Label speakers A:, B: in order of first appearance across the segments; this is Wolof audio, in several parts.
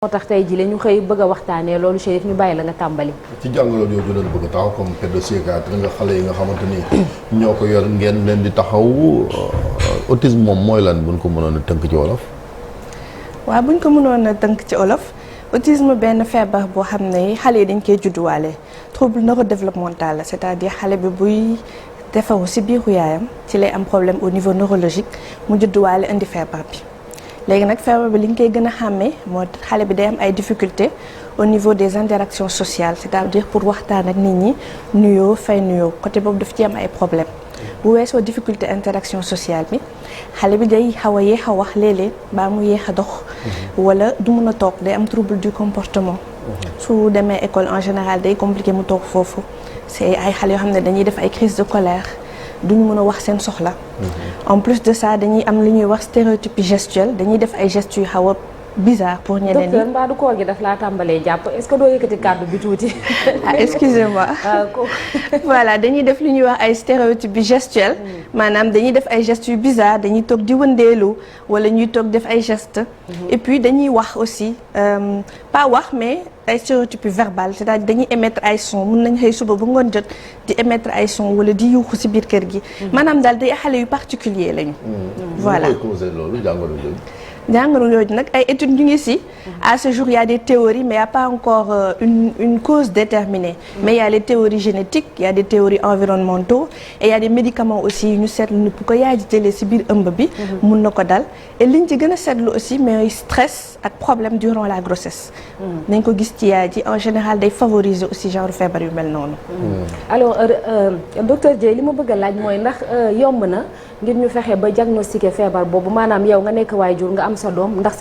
A: moo tax tey jii la ñu xëy bëgg a waxtaanee loolu Chérif ñu bàyyi la nga tàmbali.
B: ci jàngoro jooju lañ bëgg a taxaw comme pédopsychiatre nga xale yi nga xamante ni ñoo ko yor ngeen leen di taxaw autisme moom mooy lan buñ ko mënoon a tënk ci wolof.
C: waaw buñ ko mënoon a tënk ci wolof autisme benn feebar boo xam ne xale yi dañ koy judduwaale trouble neurodéveloppemental la c'est-à-dire xale bi buy defaru ci biiru yaayam ci lay am problème au niveau neurologique mu judduwaale indi feebar bi. léegi nag feebar bi li ñu koy gën a xàmmee moo xale bi day am ay difficultés au niveau des interactions sociales c'est-à-dire pour waxtaan ak nit ñi nuyoo fay nuyoo côté boobu daf ci am ay problèmes bu weesoo difficulté interaction sociale bi xale bi day xaw a yéex a wax léeg-léeg baa mu yéex a dox wala du mun a toog day am trouble du comportement su demee école en général day compliqué mu toog foofu c'est ay xale yoo xam ne dañuy def ay crise de colère duñu mën a wax seen soxla. En plus de ça dañuy am lu ñuy wax stéréotypie gestuelle dañuy def ay gestes yu xaw a bizarre pour ñeneen ñi.
A: docteur mbaa du koor gi daf laa tàmbalee jàpp est-ce que doo yëkkati kàddu bi tuuti.
C: ah excusez-moi. voilà dañuy def lu ñuy wax ay stéréotypie gestuelle. maanaam dañuy def ay gestes yu bizarre dañuy toog di wëndeelu wala ñuy toog def ay gestes. et puis dañuy wax aussi pas wax mais. ay stéréotypes verbal c'est-à-dire dañuy émettre ay son mun nañ xëy suba ba ngoon jot di émettre ay son wala di yuuxu ci biir kër gi. maanaam daal day xale yu particulier lañu. voilà
B: lu koy causé loolu jàngoro jooju.
C: jàngoro yooyu nag ay études ñu ngi ci à ce jour il y a des théories mais il y a pas encore une cause déterminée. mais il y a les théories génétiques il y a des théories environnementaux et il y a des médicaments aussi yu ñu seetlu ni bu ko yaay ji jëlee ci biir ëmb bi. mun na ko dal et liñ ci gën a seetlu aussi mais stress ak problème durant la grossesse. nañ ko gis ci yaay ji en général day favoriser aussi genre feebar yu mel noonu.
A: alors docteur Dieye li ma bëgg a laaj mooy ndax yomb na ngir ñu fexe ba diagnostiquer feebar boobu maanaam yow nga nekk waajur nga am sa doom ndax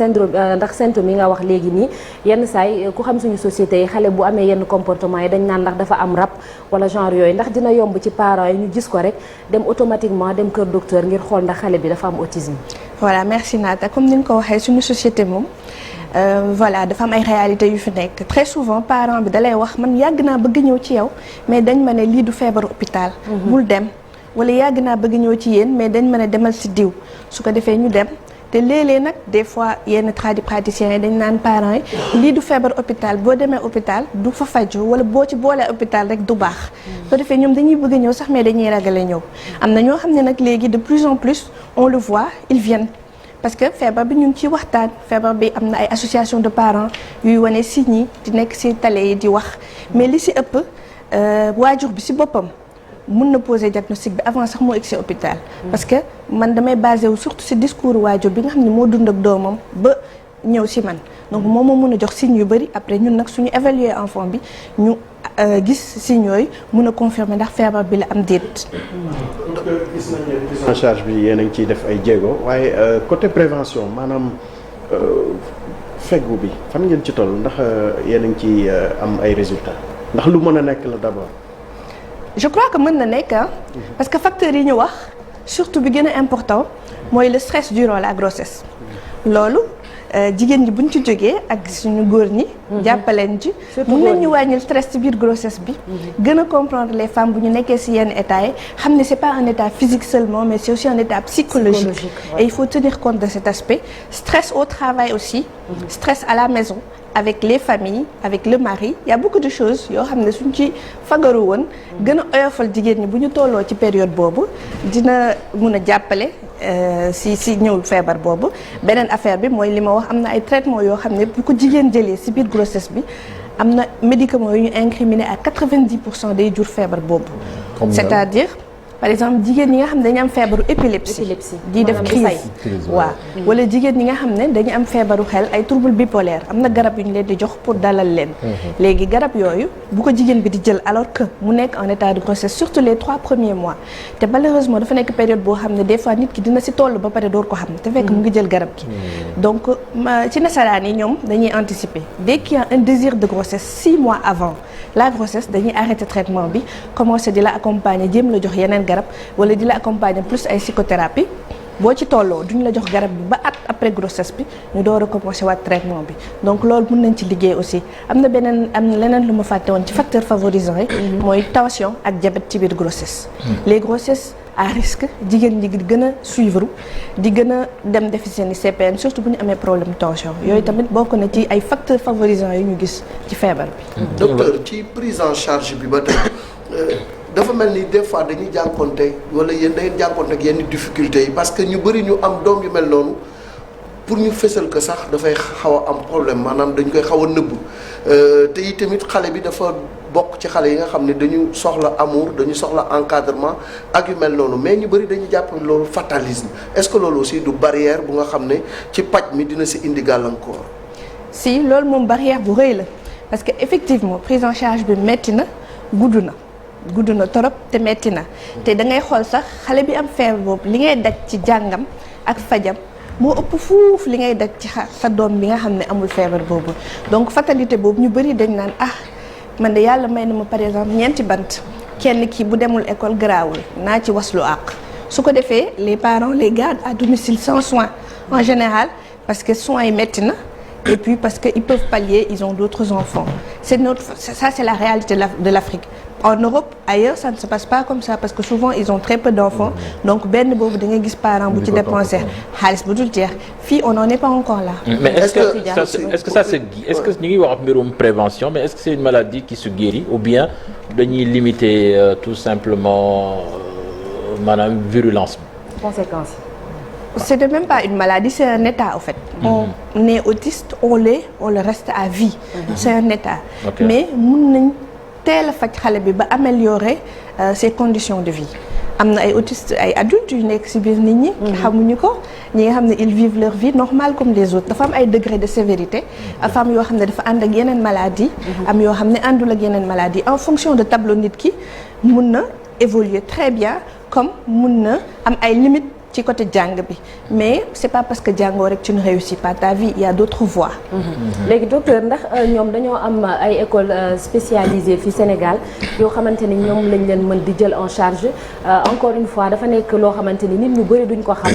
A: symptôme yi nga wax léegi nii yenn saay ku xam suñu société yi xale bu amee yenn comportement yi dañ naan ndax dafa am rab wala genre yooyu ndax dina yomb ci parents yi ñu gis ko rek dem automatiquement dem kër docteur ngir xool ndax xale bi dafa am autisme.
C: voilà merci Nata comme ni nga ko waxee suñu société moom. voilà dafa am ay réalités yu fi nekk très souvent parent bi dalay wax man yàgg naa bëgg ñëw ci yow mais dañ ma ne lii du feebaru hôpital. bul dem wala yàgg naa bëgg ñëw ci yéen mais dañ ma ne demal ci diw su ko defee ñu dem te léeg-léeg nag des fois yenn praticiens yi dañ naan parents yi lii du feebar hôpital boo demee hôpital du fa faju wala boo ci boolee hôpital rek du baax. su ko defee ñoom dañuy bëgg ñëw sax mais dañuy ragale ñëw am na ñoo xam ne nag léegi de plus en plus on le voit ils viennent. parce que feebar bi ñu ngi ciy waxtaan feebar bi am na ay association de parents yuy wane signes yi di nekk ci télé yi di wax mais li ci ëpp waajur bi ci boppam mun na poser diagnostic bi avant sax moo egg ci hôpital. parce que man damay basé wu surtout ci discours waajur bi nga xam ne moo dund ak doomam ba ñëw ci man donc moom moo mun a jox signes yu bari après ñun nag suñu évaluer enfant bi ñu gis signes yooyu mun a confirmer ndax feebar bi la am déet.
D: donc gis nañu prise en charge bi yéen a ngi ciy def ay jéego waaye côté prévention maanaam fegu bi fan ngeen ci toll ndax yéen a ngi ciy am ay résultats ndax lu mën a nekk la d'abord.
C: je crois que mën na nekk parce que facteurs yi ñu wax surtout bi gën a important mooy le stress durant la grossesse. loolu jigéen ñi buñ ci jógee ak suñu góor ñi. jàppaleen ci mun nañu wàññil stress ci biir grossesse bi. gën a comprendre les femmes bu ñu nekkee ci yenn état yi xam ne c'est pas un état physique seulement mais c'est aussi un état psychologique. Et il faut tenir compte de cet aspect stress au travail aussi. Stress à la maison. avec les familles avec le mari il y a beaucoup de choses yoo xam ne suñ ci fagaru woon gën a oyofal jigéen ñi bu ñu tolloo ci période boobu dina mun a jàppale si ñëw feebar boobu beneen affaire bi mooy li ma wax am na ay traitements yoo xam ne bu ko jigéen jëlee si biir grossesse bi am na médicaments yu ñu incriminé à 90% day jur feebar boobu. c'est-à-dire par exemple jigéen ñi nga xam ne dañu am feebaru épilepsie di def crise waaw wala jigéen ñi nga xam ne dañu am feebaru xel ay trouble bipolaire am na garab yu ñu leen di jox pour dalal leen léegi garab yooyu bu ko jigéen bi di jël alors que mu nekk en état de grossesse surtout les 3 premiers mois te malheureusement dafa nekk période boo xam ne des fois nit ki dina ci toll ba pare door ko xam te fekk mu ngi jël garab gi donc ci nasaraan yi ñoom dañuy anticiper dès qu'il y a un désir de grossesse 6 mois avant la grossesse dañuy arrêter traitement bi commencer di la accompagner jéem la jox yeneen garab wala di la accompagner plus ay psychothérapie boo ci tolloo duñ la jox garab bi ba at après grossesse bi ñu door a commencer waat traitement bi donc loolu mën nañ ci liggéey aussi am na leneen lu ma fàtte woon ci facteur favorisant yi mooy tension ak diabète ci biir grossesse les grossesses à risque jigéen ñi di gën a suivre di gën a dem defi seen i CPN surtout bu ñu amee problème tension yooyu tamit bokk na ci ay facteurs favorisants yu ñu gis ci feebar bi.
E: docteur ci prise en charge bi ba tey dafa mel ni des fois dañuy jànkonte wala yéen da ngeen jànkonte ak yenn difficultés yi parce que ñu bëri ñu am doom yu mel noonu pour ñu fësal ko sax dafay xaw a am problème maanaam dañ koy xaw a nëbb te yi tamit xale bi dafa bokk ci xale yi nga xam ne dañu soxla amour dañu soxla encadrement ak yu mel noonu mais ñu bëri dañuy jàpp loolu fatalisme est-ce que loolu aussi du barrière bu nga xam ne ci paj mi dina si indi gàllankoor.
C: si loolu moom barrière bu rëy la parce que effectivement prise en charge bi metti na gudd na torop te metti na te da ngay xool sax xale bi am feebar boobu li ngay daj ci jàngam ak fajam moo ëpp fuuf li ngay daj ci sa doom bi nga xam ne amul feebar boobu donc fatalité boobu ñu bëri dañ naan man de yàlla may na ma par exemple ñeenti bant kenn ki bu demul école garaawul naa ci waslu àq su ko defee les parents les gardent à domicile sans soins en général parce que soins yi metti na et puis parce que ils peuvent pallier ils ont d'autres enfants c'est la réalité de l'Afrique. En Europe ailleurs ça ne se passe pas comme ça parce que souvent ils ont très peu d'enfants donc benn boobu da ngay gis parent bu ci dépenser xaalis bu dul jeex fii on n'en est pas encore là.
F: mais est-ce que ñu ngi wax mbirum prévention mais est-ce que c'est une maladie qui se guérit ou bien dañuy limiter tout simplement maanaam virulence bi.
A: conséquences.
C: C'est même pas une maladie, c'est un état en fait. On est autiste, on le reste à vie. C'est un état. Okay. Mais mun nañ teel a faj xale bi ba améliorer ses conditions de vie. am na ay autistes ay adultes yu nekk ci biir nit ñi. xamuñu ko ñi nga xam ne ils vivent leur vie normale comme les autres dafa am ay degré de sévérité. dafa am yoo xam ne dafa ànd ak yeneen maladie am yoo xam ne àndul ak yeneen maladie en fonction de tableau nit ki mun na évoluer très bien comme mun na am ay limites. ci côté jàng bi mais c'est pas parce que jàngoo rek tu ne réussis pas ta vie il y a d'autres voies.
A: léegi docteur ndax ñoom dañoo am ay écoles spécialisées fii Sénégal yoo xamante ni ñoom lañ leen mën di jël en charge encore une fois dafa nekk loo xamante ni nit ñu bëri duñ ko xam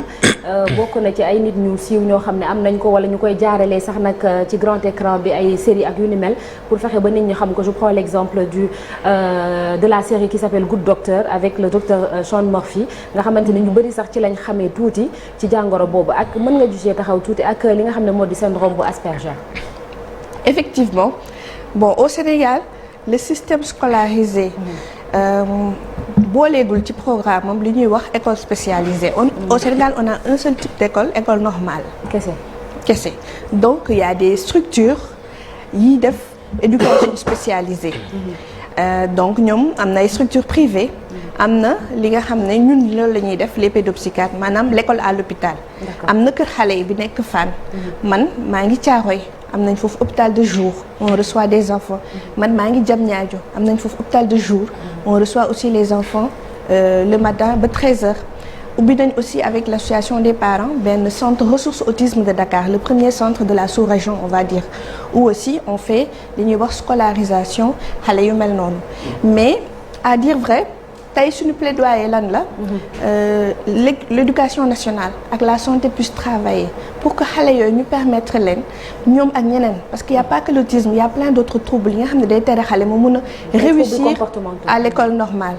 A: bokk na ci ay nit ñu siiw ñoo xam ne am nañ ko wala ñu koy jaaralee sax nag ci grand écran bi ay série ak yu ni mel pour fexe ba nit ñi xam ko je prends l'exemple de la série qui s'appelle Good Doctor avec le docteur Sean Murphy nga xamante ni ñu bëri sax ci lañ xamee tuuti ci jàngoro boobu ak mën nga jugee taxaw tuuti ak li nga xam ne moo di syndrome bu Asperger.
C: Effectivement bon au Sénégal le système scolarisé booleegul ci programme am li ñuy wax école spécialisée au Sénégal on a un seul type d'école école normale. kese donc il y a des structures yi def éducation spécialisée. Donc ñoom am na ay structures privées. am na li nga xam ne ñun loolu la ñuy def les pédopsychiatres maanaam l'école à l'hôpital am na kër xale yi bi nekk Fann man maa ngi Caaroy am nañ foofu hôpital de jour on reçoit des enfants man maa ngi Diamniadio am nañ foofu hôpital de jour on reçoit aussi les enfants le matin ba 13h ubbi nañ aussi avec l'association des parents benn centre ressources autisme de Dakar le premier centre de la sous-région on va dire où aussi on fait li ñuy wax scolarisation xale yu mel noonu mais à dire vrai tey suñu plaidoyer lan la l'éducation nationale ak la santé puissent travailler pour que xale yooyu ñu permettre leen ñoom ak ñeneen parce qu'il y a pas que l'autisme il y a plein d'autres troubles yi nga xam ne day tere xale mu mun a réussir à l'école normale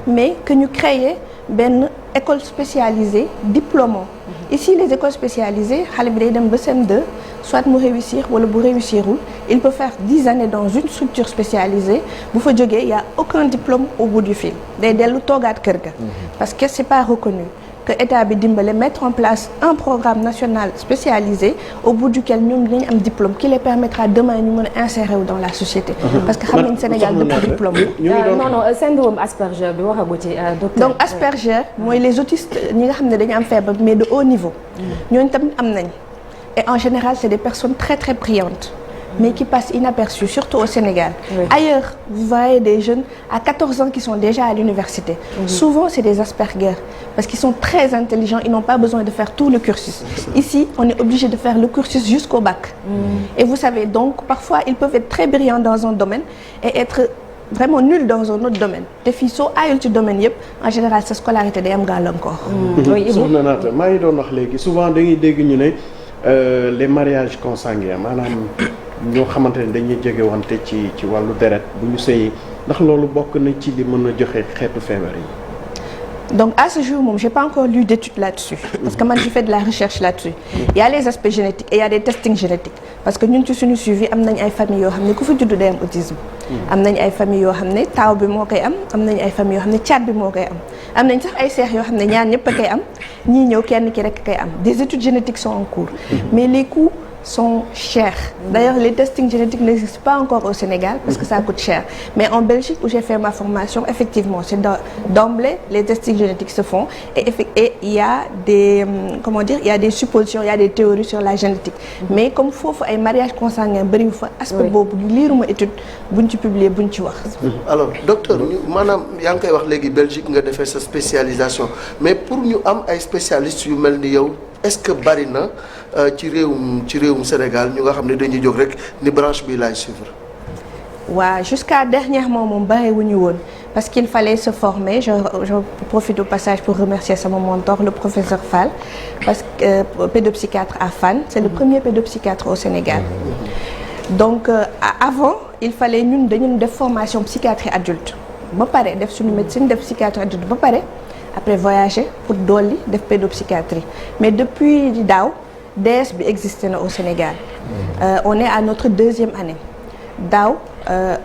C: mais que ñu créer benn école spécialisée diplômant ici les écoles spécialisées xale bi day dem ba CM2 soit mu réussir wala bu réussirul il peut faire 10 années dans une structure spécialisée bu fa jógee il y a aucun diplôme au bout du fil day dellu toogaat kër ga parce que c'est pas reconnu que état bi dimbale mettre en place un programme national spécialisé au bout duquel ñoom dinañ am diplôme qui les permettra demain ñu mën a insérer wu dans la société parce que xam nañ Sénégal beaucoup diplôme
A: non syndrome Asperger bi waxagu ci docteur
C: donc Asperger mooy les autistes ñi nga xam ne dañu am feebar mais de haut niveau ñooñu tamit am nañ et en général c'est des personnes très très brillantes mais qui passent inaperçus surtout au Sénégal. Oui. Ailleurs vous voyez des jeunes à 14 ans qui sont déjà à l'université. Souvent c'est des Asperger parce qu'ils sont très intelligents, ils n'ont pas besoin de faire tout le cursus. Ici on est obligé de faire le cursus jusqu'au bac. Et vous savez donc parfois ils peuvent être très brillants dans un domaine et être vraiment nul dans un autre domaine te fii soo aayul ci domaine yëpp en général sa scolarité day am gàllankoor.
D: soxna Naata maa ngi doon wax léegi souvent dañuy dégg ñu ne les mariages consanguins maanaam ñoo xamante ne dañuy jege wante ci wàllu deret bu ñu sëyi ndax loolu bokk na ci li mën a joxe xeetu feebar yi.
C: Donc à ce jour moom j'ai pas encore lu d'études là-dessus parce que man je fais de la recherche là-dessus. Il y a les aspects génétiques et il y a des testings génétiques parce que ñun ci suñu suivi am nañ ay familles yoo xam ne ku fa juddu day am autisme. am nañ ay familles yoo xam ne taaw bi moo koy am nañ ay familles yoo xam ne caat bi moo koy am nañ sax ay seex yoo xam ne ñaar ñëpp a koy am ñii ñëw kenn ki rek a koy am des études génétiques sont en cours. Mais les coûts sont chers. D'ailleurs, les testings génétiques n'existent pas encore au Sénégal parce que ça coûte cher. Mais en Belgique, où j'ai fait ma formation, effectivement, c'est d'emblée, les testings génétiques se font et il y a des, il y a des suppositions, il y a des théories sur la génétique. Mais comme foofu ay mariage consanguin bëriwu fa aspect boobu liiruma étude buñ ci publier buñ ci wax.
E: Alors docteur maanaam yaa ngi koy wax léegi Belgique nga defee sa spécialisation mais pour ñu am ay spécialistes yu mel ni yow est-ce que bari na ci réewum Sénégal ñu nga xam ne dañuy jóg rek ni branche bi laay suivre.
C: waaw jusqu'à dernièrement moom bariwuñu woon parce qu'il fallait se former je profite au passage pour remercier sama mentor le professeur Fall parce que pédopsychiatre à Fann c'est le premier pédopsychiatre au Sénégal. Donc avant il fallait ñun dañu def formation psychiatrie adulte ba pare def suñu médecine def psychiatrie adulte ba pare après voyager pour dolli def pédopsychiatrie mais depuis daaw DS bi existé na au Sénégal. On est à notre 2e année daaw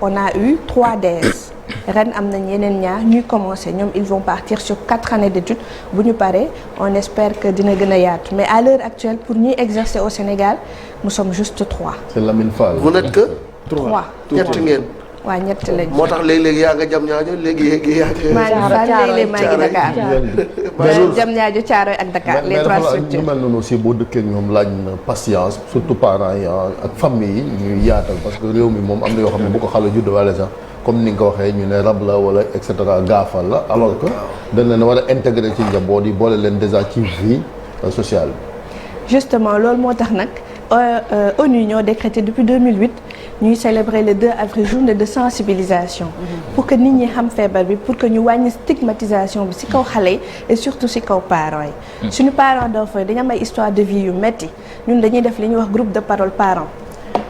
C: on a eu 3 DS ren am nañ yeneen ñaar ñuy commencer ñoom ils vont partir sur 4 années d'études bu ñu paree on espère que dina gën a yaatu mais à l'heure actuelle pour ñuy exercer au Sénégal nous sommes juste 3.
B: C'est Lamine Fall.
E: Vous n'êtes que
C: 3
E: ñett ngeen.
C: waaw ñett lañ.
E: moo tax léeg-léeg yaa nga jam ñaajo léegi yaa ngi.
C: maa ngi Fann léeg-léeg maa ngi Dakar. jam ñaajo Thiaroye ak Dakar les 3 structures.
B: ñu mel noonu aussi boo dëkkee ak ñoom laaj na patience surtout parents yi ak famille yi ñuy yaatal parce que réew mi moom am na yoo xam ne bu ko xale judd wala sax comme ni nga ko waxee ñu ne rab la wala et cetera gaafal la alors que dañ leen war a intégrer ci njaboot yi boole leen déjà ci vie sociale bi.
C: Justement loolu moo tax nag ONU ñoo décrété depuis 2008 ñuy célébrer le 2 avril journée de sensibilisation. Pour que nit ñi xam feebar bi pour que ñu wàññi stigmatisation bi ci kaw xale yi et surtout ci kaw parents yi. suñu parents d'enfants yi dañu am ay histoire de vie yu metti ñun dañuy def li ñuy wax groupe de parole parents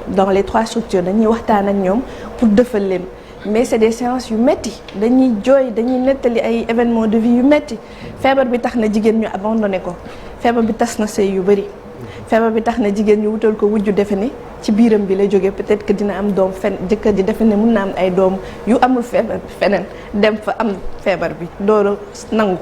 C: dans les 3 structures dañuy waxtaan ak ñoom pour defal leen. Mais c'est des séances yu metti dañuy jooy dañuy nettali ay événements de vie yu metti feebar bi tax na jigéen ñu abandonné ko feebar bi tas na sëy yu bari feebar bi tax na jigéen ñu wutal ko wujju defe ni ci biiram bi la jógee peut-être que dina am doom jëkkër ji defe ne mun na am ay doom yu amul feebar bi feneen dem fa am feebar bi dooro nangu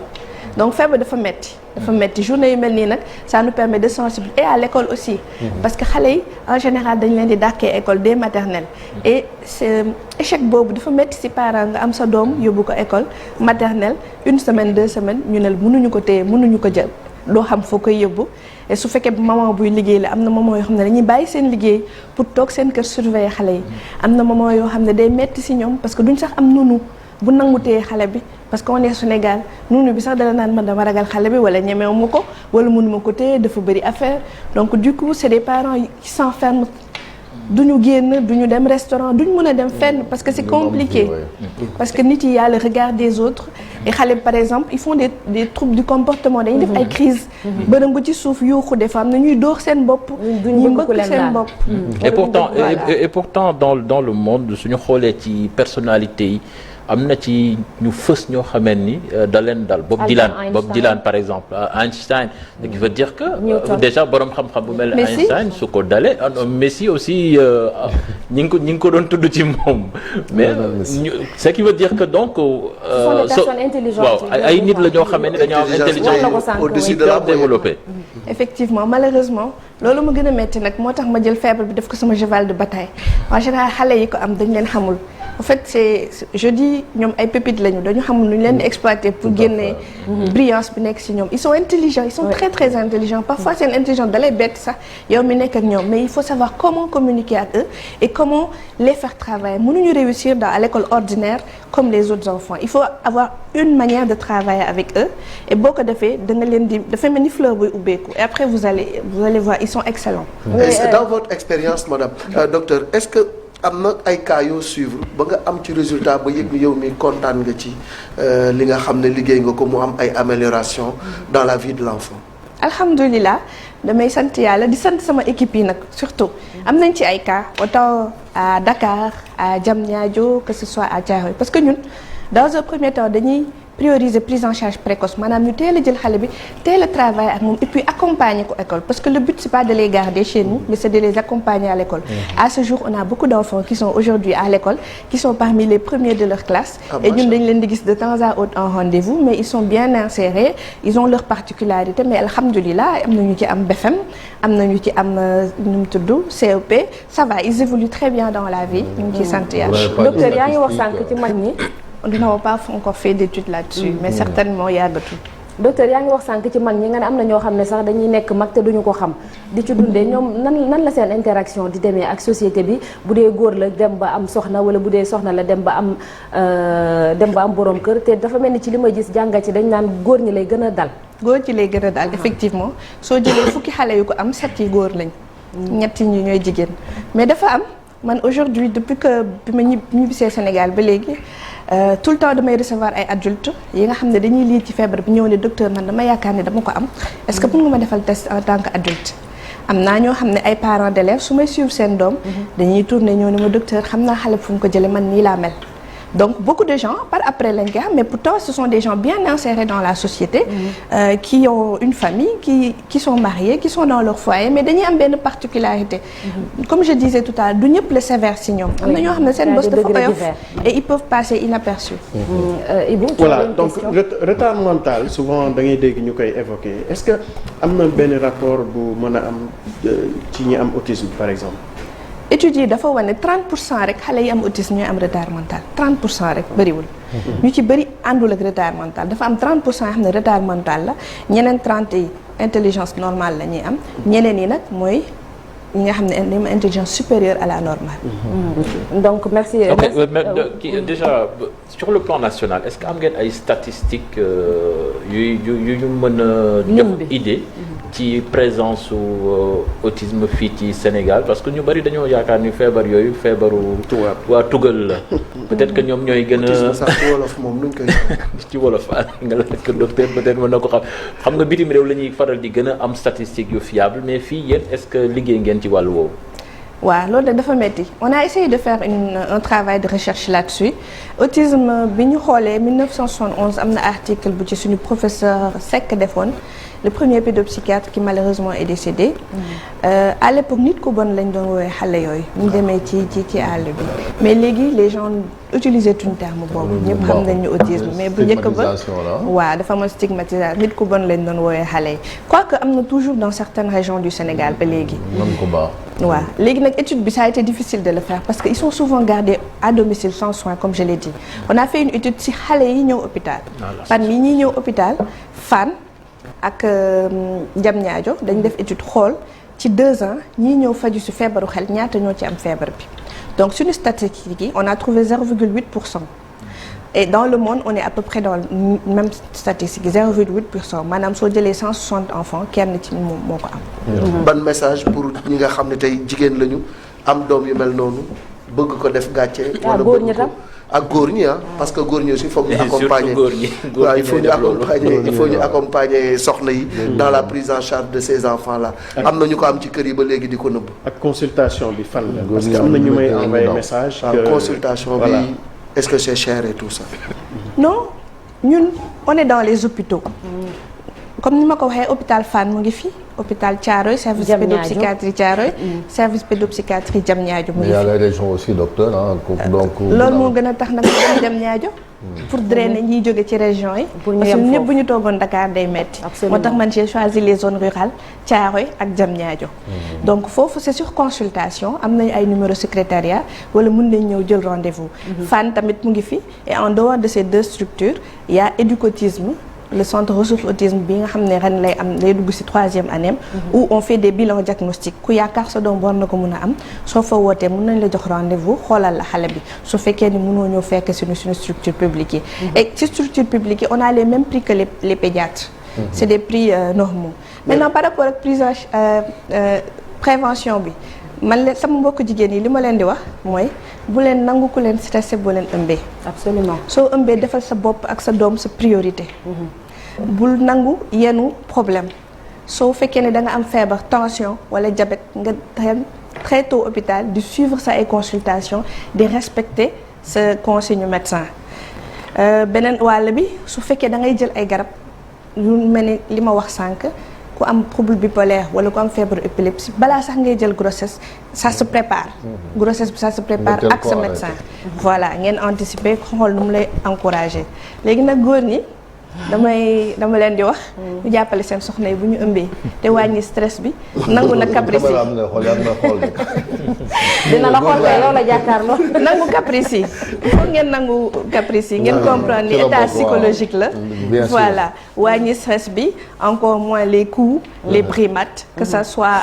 C: donc feebar dafa metti journée yu mel nii nag ça nous permet de sensibiliser et à l'école aussi parce que xale yi en général dañ leen di dàkkee école dès maternelle et c'est échec boobu dafa metti ci parent nga am sa doom yóbbu ko école maternelle 1 semaine 2 semaines ñu ne mënuñu ko téye mënuñu ko jël doo xam foo koy yóbbu et su fekkee maman buy liggéey la am na maman yoo xam ne dañuy bàyyi seen liggéey pour toog seen kër surveiller xale yi am na maman yoo xam ne day metti ci ñoom parce que duñ sax am nunu bu nangu téye xale bi parce que on est Sénégal nunu bi sax dala naan man dama ragal xale bi wala ñemewu ma ko wala mënuma ko téye dafa bëri affaire donc du coup c'est des parents qui s'enferment duñu génn duñu dem restaurant duñu mën a dem fenn parce que c'est compliqué parce que nit yi y a le regard des autres et xale par exemple ils font des troubles du comportement dañuy def ay crises bërëm bu ci suuf yuuxu des fois am na ñuy dóor seen bopp ñuy mbëkk seen bopp
F: et pourtant dans le monde suñu xoolee ci personnalité yi am na ci ñu fës ñoo xamee ni da leen dal Bob Dylan par exemple Einstein ce qui veut dire que déjà borom xam-xam bu mel Einstein su ko dalee Messi aussi ñi ngi ko doon tudd ci moom mais ce qui veut dire que donc waaw ay nit la ñoo xamee ni dañoo am intelligence
E: au-dessus de la
F: développée
C: effectivement malheureusement loolu ma gën a metti nag moo tax ma jël feebar bi def ko sama cheval de bataille en général xale yi ko am dañ leen xamul en fait c'est je dis ñoom ay pépites lañu dañu xamul nu ñu leen di exploiter pour génne brillance bi nekk ci ñoom ils sont intelligents ils sont très très intelligents parfois seen intelligence dalay bett sax yow mi nekk ak ñoom mais il faut savoir comment communiquer ak eux et comment les faire travailler mënuñu réussir à l'école ordinaire comme les autres enfants il faut avoir une manière de travailler avec eux et boo ko defee da nga leen di dafay mel ni fleur buy ubbeeku et après vous allez voir ils sont excellents.
E: Dans votre expérience madame docteur est-ce que am na ay cas yoo suivre ba nga am ci résultat ba yëg ni yow mi kontaan nga ci li nga xam ne liggéey nga ko mu am ay amélioration dans la vie de l'enfant.
C: alhamdulilah damay sant yàlla di sant sama équipe yi nag surtout am nañ ci ay cas autant à Dakar à Diamniadio que ce soit à Thiaroye parce que ñun dans un premier temps dañuy prioriser prise en charge précoce maanaam ñu teel a jël xale bi teel a travailler ak moom et puis accompagner ko école parce que le but c'est pas de les garder chez nous mais c'est de les accompagner à l'école. À ce jour on a beaucoup d'enfants qui sont aujourd'hui à l'école qui sont parmi les premiers de leur classe. Et ñun dañ leen di gis de temps à autre en rendez-vous mais ils sont bien insérés ils ont leurs particularités mais alhamdoulilah am na ñu ci am BFM am na ñu ci am nu mu tudd CEP ça va ils évoluent très bien dans la vie. ñu ngi ciy sant yàlla.
A: docteur yaa ngi wax sànq ci mag ñi.
C: Nous n'avons pas encore fait d'études là-dessus mais certainement yàggatul.
A: docteur yaa ngi wax sànq ci mag ñi nga ne am na ñoo xam ne sax dañuy nekk mag te duñu ko xam di ci dundee ñoom nan la seen interaction di demee ak société bi bu dee góor la dem ba am soxna wala bu dee soxna la dem ba am borom kër te dafa mel ni ci li ma gis jàngat ci dañ naan góor ñi lay gën a dal.
C: góor ñi lay gën a dal effectivement soo jëlee fukki xale yu ko am 7 yi góor lañ. ñett ñi ñooy jigéen mais dafa am man aujourd'hui depuis que bi ma ñibbisee Sénégal ba léegi. Tout le temps damay recevoir ay adultes yi nga xam ne dañuy lire ci feebar bi ñëw ne docteur man dama yaakaar ne dama ko am est-ce que mën nga ma defal test en tant que adulte am naa ñoo xam ne ay parents d'élèves su may suivre seen doom dañuy tourner ñëw ne ma docteur xam naa xale fu mu ko jëlee man nii laa mel donc beaucoup de gens par après lañ koy xam mais pourtant ce sont des gens bien insérés dans la société qui ont une famille qui sont mariés qui sont dans leur foyer mais dañuy am benn particularité comme je disais tout à l'heure du ñëpp la sévère si ñoom am na ñoo xam ne seen bos dafa oyof et ils peuvent passer inaperçus.
A: Ibou
D: voilà donc retard mental souvent da ngay dégg ñu koy évoquer est-ce que am na benn rapport bu mën a am ci ñi am autisme par exemple.
C: études yi dafa wane 30% rek xale yi am autisme ñooy am retard mental 30% rek bëriwul. ñu ci bëri àndul ak retard mental dafa am 30% yoo xam ne retard mental la ñeneen 30 yi intelligence normale la ñuy am ñeneen yi nag mooy ñi nga xam ne dañu am intelligence supérieure à la normale.
A: donc merci.
F: Déjà sur le plan national est-ce que am ngeen ay statistiques yu ñu mën a. jox idée. ci présence su autisme fii ci Sénégal parce que ñu bari dañoo yaakaar ni feebar yooyu feebaru. waa tugal la. peut-être que ñoom ñooy gën a.
E: autisme sax ci wolof moom nuñ koy.
F: ci wolof nga laaj ko docteur peut-être mën na ko xam nga bitim réew la ñuy faral di gën a am statistiques yu fiable mais fii yéen est-ce que liggéey ngeen ci wàllu woowu.
C: waaw loolu de dafa metti on a essayé de faire un travail de recherche là-dessus autisme bi ñu xoolee 1971 am na article bu ci suñu professeur Seck defoon le premier pédopsychiatre qui malheureusement est décédé. À l'époque nit ku bon lañ doon woowee xale yooyu. ñu demee ci àll bi mais léegi les gens utiliser tuñ terme boobu. ñëpp xam nañ ñu autisme mais bu njëkk ba waaw dafa ma stigmatisation nit ku bon lañ doon woowee xale yi quoique am na toujours dans certaines régions du Sénégal ba léegi. waaw léegi nag étude bi ça a été difficile de le faire parce que ils sont souvent gardés à domicile sans soins comme je l'ai dit on a fait une étude ci xale yi ñëw hôpital parmi ñi ñëw hôpital Fann ak Diamniadio dañ def étude xool ci 2 ans ñii ñëw faju ci feebaru xel ñaata ñoo ci am feebar bi donc suñu statistique yi on a trouvé 0,8% et dans le monde on est à peu près dans le même statistique 0,8% maanaam soo jëlee 160 enfants kenn ci moom moo ko am.
E: ban message pour ñi nga xam ne tey jigéen lañu am doom yu mel noonu bëgg ko def gàcce. wala bëgg ko ak góor ñi parce que góor ñi aussi foog ñu accompagner waaw il faut ñu accompagner soxna yi dans la prise en charge de ces enfants là am na ñu ko am ci kër yi ba léegi di ko nëbb.
D: ak consultation bi fan la parce que am na ñu may envoyer message.
E: consultation bi est-ce que c'est cher et tout ça.
C: non ñun on est dans les hôpitaux. comme ni ma ko waxee hôpital Fann mu ngi fi hôpital Thiaroye service pédopsychiatrie Thiaroye service pédopsychiatrie Diamniadio mu ngi fi.
B: il y a les régions aussi docteur donc.
C: loolu moo gën a tax nag ñu Diamniadio pour drainer ñiy jóge ci région yi.
A: pour ñu
C: parce que
A: yem
C: ñëpp bu ñu toogoon Dakar day metti. moo tax man j'ai choisi les zones rurales Thiaroye ak Diamniadio. donc foofu c'est sur consultation am nañu ay numéro secrétariat wala mën nañ ñëw jël rendez-vous. Fann tamit mu ngi fi et en dehors de ces 2 structures il y a Éducautisme. le centre ressource autisme bi nga xam ne ren lay dugg ci 3e année où on fait des bilans diagnostiques ku yaakaar sa doom war na ko mën a am soo fa wootee mën nañ la jox rendez-vous xoolal la xale bi su fekkee ni mënoo ñëw fekk suñu structure publique yi et ci structure publique yi on a les mêmes prix que les pédiatres c'est des prix normaux maintenant par rapport ak prévention bi man leen sama mbokk jigéen yi li ma leen di wax mooy bu leen nangu ku leen stressé boo leen ëmbee.
A: absolument
C: soo ëmbee defal sa bopp ak sa doom sa priorité. bul nangu yenu problème soo fekkee ne da nga am feebar tension wala diabète nga dem très tôt hôpital di suivre sa ay consultation di respecter sa consigne médecin beneen wàll bi su fekkee da ngay jël ay garab yu mel ni li ma wax sànq ku am trouble bipolaire wala ku am feebaru épilepsie balaa sax ngay jël grossesse ça se prépare. grossesse bi ça se prépare ak sa médecin. voilà ngeen anticiper xool nu mu lay encourager léegi nag góor ñi. dama leen di wax. ñu jàppale seen soxna yi bu ñu ëmbee te wàññi stress bi. nangu na caprice yi
A: dina la xool kay yow la jàkkaarloo.
C: nangu caprice yi foog ngeen nangu caprice yi ngeen comprendre ni état psychologique la. voilà wàññi stress bi encore moins les coups les brimades. que ça soit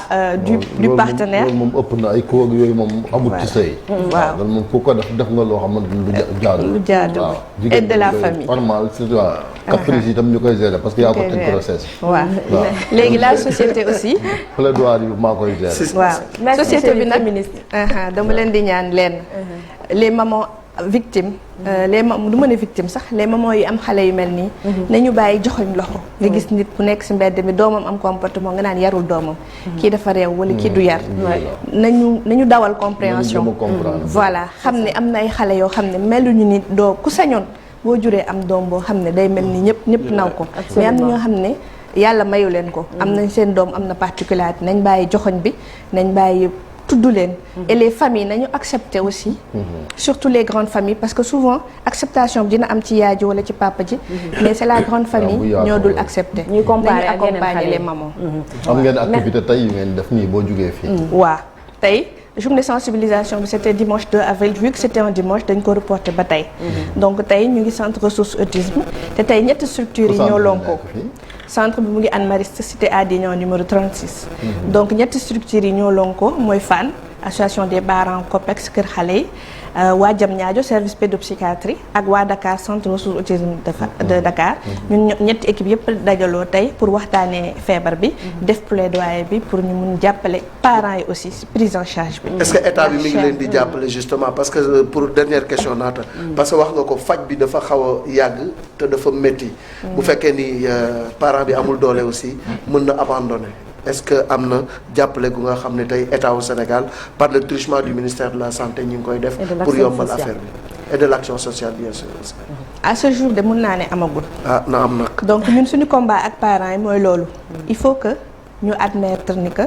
C: du partenaire.
B: loolu moom ëpp na ay coups ak yooyu moom amut ci sëy.
C: waaw
B: loolu moom ku ko def nga loo xamante ni lu jaadu.
C: et de la famille
B: normal c'est ça. caprice yi tam ñu koy gérer parce que yaa ko teg grossesse.
C: waaw léegi la société aussi.
B: plaidoirie bi maa koy gérer.
C: waaw société bi nag dama leen di ñaan leen. les mamans victimes. les du ma ne victime sax les mamans yi am xale yu mel nii. nañu bàyyi joxoñ loxo. nga gis nit ku nekk ci mbedd mi doomam am comportement nga naan yarul doomam. kii dafa réew wala kii du yar. nañu dawal compréhension. voilà xam ne am na ay xale yoo xam ne meluñu ni doo ku sañoon. boo juree am doom boo xam ne day mel ni ñëpp naw ko mais am na ñoo xam ne yàlla mayu leen ko am nañ seen doom am na particularité nañ bàyyi joxoñ bi nañ bàyyi tudd leen et les familles nañu accepter aussi surtout les grandes familles parce que souvent acceptation bi dina am ci yaay ji wala ci papa ji mais c'est la grande famille ñoo dul accepter
A: ñuy comparer ak
C: accompagner les mamans
B: am ngeen activité tey yu ngeen def nii boo jugee fii
C: waaw tey journée sensibilisation bi c'était dimanche 2 avril vu que c'était un dimanche dañ ko reporté ba tey donc tey ñu ngi centre ressources autisme te tey ñetti structures yi ñoo lonko centre bi mu ngi Anne Mariste cité Adignan numéro 36 donc ñetti structures yi ñoo lonko mooy Fann association des parents COPEX kër xale yi waa Diamniadio service pédopsychiatrie ak waa Dakar centre ressources autisme de Dakar ñun ñetti équipe yëpp dajaloo tey pour waxtaanee feebar bi def plaidoyer bi pour ñu mun jàppale parents yi aussi prise en charge bi.
E: est-ce que état bi mi ngi leen di jàppale justement parce que pour dernière question naata. parce que wax nga ko faj bi dafa xaw a yàgg te dafa métti. bu fekkee ni parent bi amul doole aussi mën na abandonner. est-ce que am na jàppale gu nga xam ne tey état au Sénégal par le truchement du ministère de la santé ñu ngi koy def pour yombal affaire bi et de l'action sociale bien sûr.
C: à ce jour de mun naa ne amagul.
E: na am nag.
C: donc ñun suñu combat ak parents yi mooy loolu. il faut que ñu admettre ni que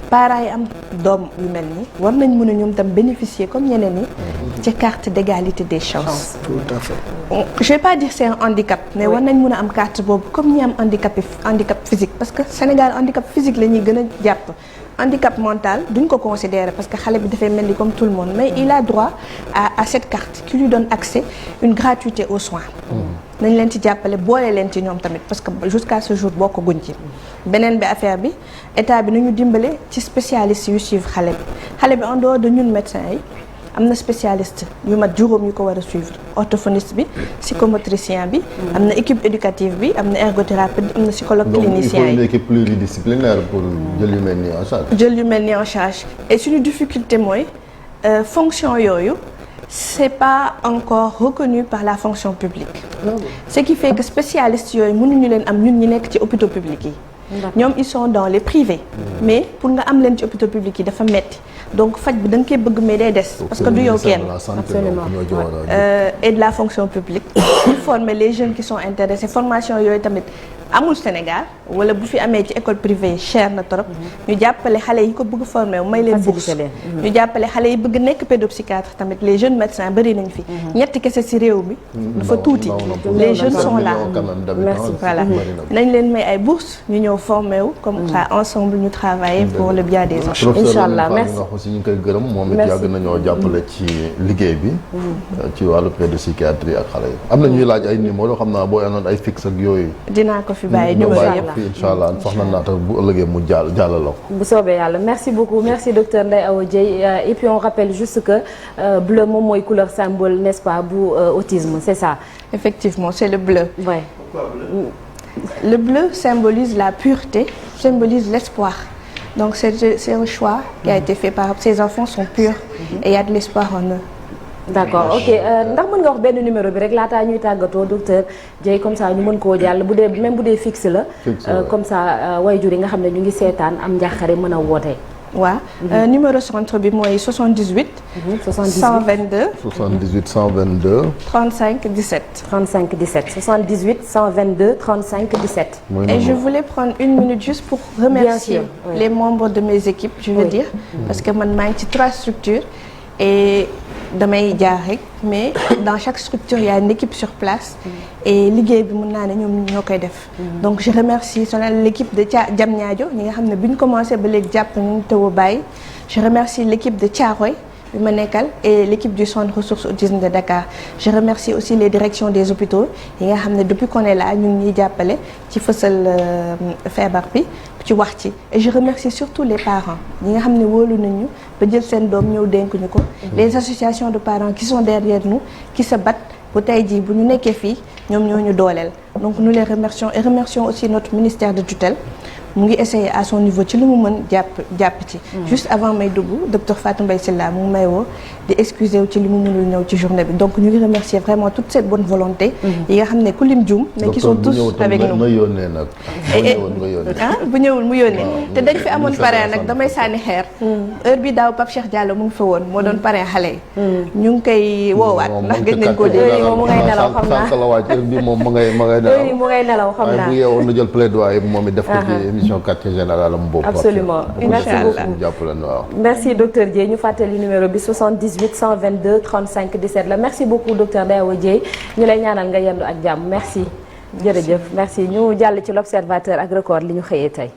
C: parents yi am doom yu mel nii war nañ mën a ñoom tam bénéficier comme ñeneen ñi. ci carte d'égalité des chances.
E: tout à fait.
C: je vais pas dire c'est un handicap mais war nañ mën a am carte boobu comme ñi am handicap physique parce que Sénégal handicap physique la ñuy gën a jàpp. handicap mental duñ ko considérer parce que xale bi dafay mel ni comme tout le monde mais il a droit à cette carte qui lui donne accès une gratuité aux soins. nañ leen ci jàppale boole leen ci ñoom tamit parce que jusqu'à ce jour bokk guñ ci. beneen bi affaire bi état bi nañu dimbale ci spécialiste yu suivre xale bi en dehors de ñun médecins yi am na spécialiste yu mat juróom yu ko war a suivre orthophoniste bi psychomotricien bi am na équipe éducative bi am na ergothérapeute am na psychologue clinicien yi.
B: donc il faut une équipe pluridisciplinaire pour jël yu mel nii en charge.
C: jël yu mel nii en charge et suñu difficulté mooy fonction yooyu c'est pas encore reconnu par la fonction publique. ce qui fait que spécialistes yooyu mënuñu leen am ñun ñi nekk ci hôpitaux publics yi. ñoom ils sont dans les privés. mais pour nga am leen ci hôpitaux publics yi dafa metti donc faj bi da nga koy bëgg mais day des parce que du yow kenn
A: absolument
C: et de la fonction publique ñu former les jeunes qui sont intéressés formation yooyu tamit amul Sénégal wala bu fi amee ci école privée cher na trop ñu jàppale xale yi ko bëgg former wu may leen bourse ñu jàppale xale yi bëgg nekk pédopsychiatre tamit les jeunes médecins bëri nañ fi ñetti kese ci réew mi dafa tuuti les jeunes sont là merci voilà nañ leen may ay bourse ñu ñëw former wu comme ça ensemble ñu travailler pour le bien des enfants.
A: Inch'Allah merci
B: aussi ñu ngi koy gërëm moom it yàgg nañoo jàppale ci liggéey bi ci wàllu pédopsychiatrie ak xale yi am na ñuy laaj ay numéro xam naa boo yanoon ay fixe ak yooyu
C: dinaa ko fi bàyyi numéro yëpp
B: inch'Allah soxna naata bu ëllëgee mu jàllale ko
A: bu soobee yàlla merci beaucoup merci docteur Ndeye Awa Dieye et puis on rappelle juste que bleu moom mooy couleur symbole n'est-ce pas bu autisme c'est ça
C: effectivement c'est le bleu
A: ouais.
C: Le bleu symbolise la pureté symbolise l'espoir donc c'est un choix qui a été fait par ces enfants sont purs et il y a de l'espoir en eux.
A: D'accord ok ndax mën nga wax benn numéro bi rek laataa ñuy tàggatoo docteur Dieye comme ça ñu mën koo jàll bu dee même bu dee fixe la comme ça waajur yi nga xam ne ñu ngi seetaan am njàqare mën a woote.
C: waaw numéro centre bi mooy 78. 122.
B: 78 122.
C: 35 17.
A: 35 17 78 122 35 17.
C: Et je voulais prendre une minute juste pour remercier
A: Bien sûr, oui.
C: les membres de mes équipes, je veux dire, parce que man maa ngi ci 3 structures et damay jaar rek mais dans chaque structure il y a une équipe sur place et liggéey bi mën naa ne ñoom ñoo koy def. Donc je remercie l'équipe de Diamniadio ñi nga xam ne bi ñu commencé ba léegi jàpp nañu taw a bàyyi. Je remercie l'équipe de Thiaroye bi ma nekkal et l'équipe du centre ressources autisme de Dakar. Je remercie aussi les directions des hôpitaux yi nga xam ne depuis qu'on est là ñu ngi ñuy jàppale ci fësal feebar bi ci wax ci. Et je remercie surtout les parents ñi nga xam ne wóolu nañu ba jël seen doom ñëw dénk ñu ko. Les associations de parents qui sont derrière nous qui se battent bu tey jii bu ñu nekkee fii ñoom ñoo ñu dooleel. Donc nous les remercions et remercions aussi notre ministère de tutelle. mu ngi essayer à son niveau ci li mu mën jàpp ci. juste avant may dugg docteur Fatou Mbaye Sylla mu ngi may woo di excuser wu ci li mu mënul ñëw ci journée bi donc ñu ngi remercier vraiment toute cette bonne volonté. yi nga xam ne ku lim jum. mais qui sont tous avec nous
B: nga yónnee nag.
C: bu ñëwul mu yónnee. te dañ fi amoon parrain nag damay sànni xeer. heure bi daaw Pape Cheikh Diallo mu ngi fa woon moo doon parrain xale yi. ñu ngi koy woowaat ndax gën nañ koo dégg.
A: moom mu ngay nelaw xam naa
B: sànq la waaj heure bi moom mu ngay nelaw.
A: mu ngay nelaw xam naa
B: waaye bu yeewoon na jël plaidoyer moom it def ko ci émission quartier général am boobu.
A: Absolument. Merci beaucoup. Merci docteur Dieye ñu fàttali numéro bi 78 122 35 17 la merci beaucoup docteur Daouda Dieye ñu lay ñaanal nga yendu ak jàmm merci. jërëjëf merci ñu jàll ci l'observateur ak record li ñu xëyee tey.